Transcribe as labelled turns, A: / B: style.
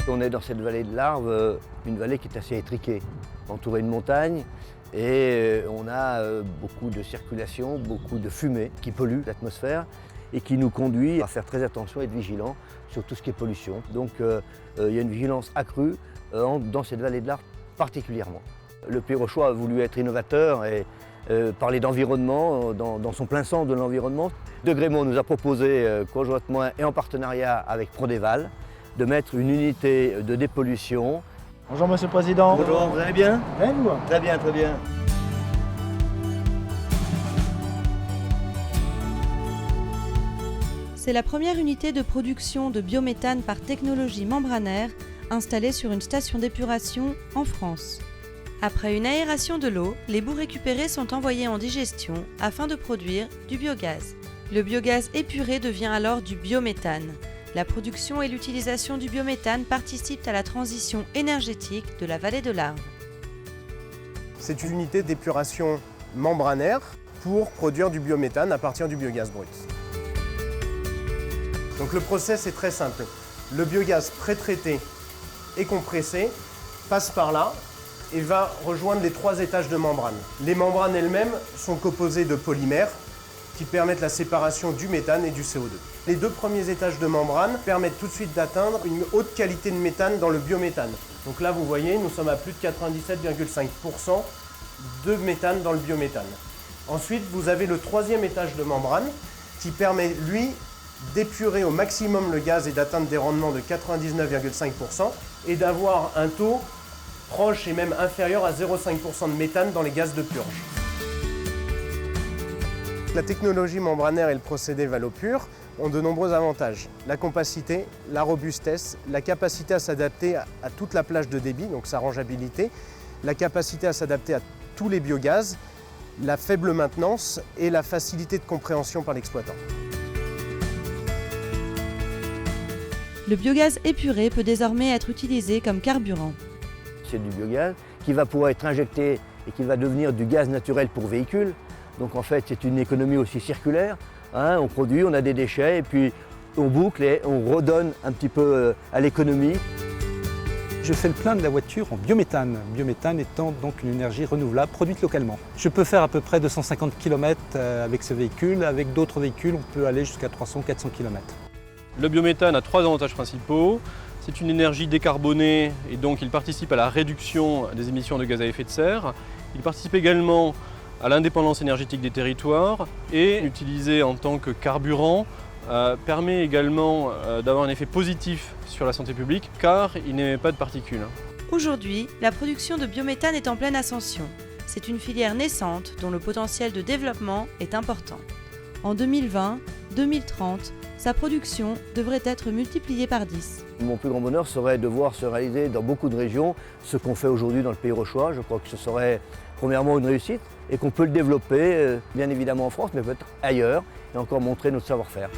A: On est dans cette vallée de l'Arve, une vallée qui est assez étriquée, entourée de montagnes, et on a beaucoup de circulation, beaucoup de fumée qui pollue l'atmosphère et qui nous conduit à faire très attention et être vigilants sur tout ce qui est pollution. Donc il y a une vigilance accrue dans cette vallée de l'Arve particulièrement. Le Pays Rochois a voulu être innovateur et parler d'environnement dans son plein sens de l'environnement. De Grémont nous a proposé conjointement et en partenariat avec Prodéval de mettre une unité de dépollution.
B: Bonjour Monsieur le Président.
A: Bonjour, vous allez bien?
B: Bien vous?
A: Très bien, très bien.
C: C'est la première unité de production de biométhane par technologie membranaire installée sur une station d'épuration en France. Après une aération de l'eau, les boues récupérées sont envoyées en digestion afin de produire du biogaz. Le biogaz épuré devient alors du biométhane. La production et l'utilisation du biométhane participent à la transition énergétique de la vallée de l'Arve.
D: C'est une unité d'épuration membranaire pour produire du biométhane à partir du biogaz brut. Donc le process est très simple. Le biogaz pré-traité et compressé passe par là et va rejoindre les 3 étages de membrane. Les membranes elles-mêmes sont composées de polymères qui permettent la séparation du méthane et du CO2. Les 2 premiers étages de membrane permettent tout de suite d'atteindre une haute qualité de méthane dans le biométhane. Donc là, vous voyez, nous sommes à plus de 97,5% de méthane dans le biométhane. Ensuite, vous avez le 3e étage de membrane qui permet, lui, d'épurer au maximum le gaz et d'atteindre des rendements de 99,5% et d'avoir un taux proche et même inférieur à 0,5% de méthane dans les gaz de purge. La technologie membranaire et le procédé Valopur ont de nombreux avantages. La compacité, la robustesse, la capacité à s'adapter à toute la plage de débit, donc sa rangeabilité, la capacité à s'adapter à tous les biogaz, la faible maintenance et la facilité de compréhension par l'exploitant.
C: Le biogaz épuré peut désormais être utilisé comme carburant.
A: C'est du biogaz qui va pouvoir être injecté et qui va devenir du gaz naturel pour véhicules. Donc en fait, c'est une économie aussi circulaire. On produit, on a des déchets et puis on boucle et on redonne un petit peu à l'économie.
E: Je fais le plein de la voiture en biométhane. Biométhane étant donc une énergie renouvelable produite localement. Je peux faire à peu près 250 km avec ce véhicule. Avec d'autres véhicules, on peut aller jusqu'à 300-400 km.
F: Le biométhane a 3 avantages principaux. C'est une énergie décarbonée et donc il participe à la réduction des émissions de gaz à effet de serre. Il participe également à l'indépendance énergétique des territoires et utilisé en tant que carburant permet également d'avoir un effet positif sur la santé publique car il n'émet pas de particules.
C: Aujourd'hui, la production de biométhane est en pleine ascension. C'est une filière naissante dont le potentiel de développement est important. En 2020-2030, sa production devrait être multipliée par 10.
A: Mon plus grand bonheur serait de voir se réaliser dans beaucoup de régions ce qu'on fait aujourd'hui dans le Pays Rochois. Je crois que ce serait premièrement une réussite et qu'on peut le développer bien évidemment en France mais peut-être ailleurs et encore montrer notre savoir-faire.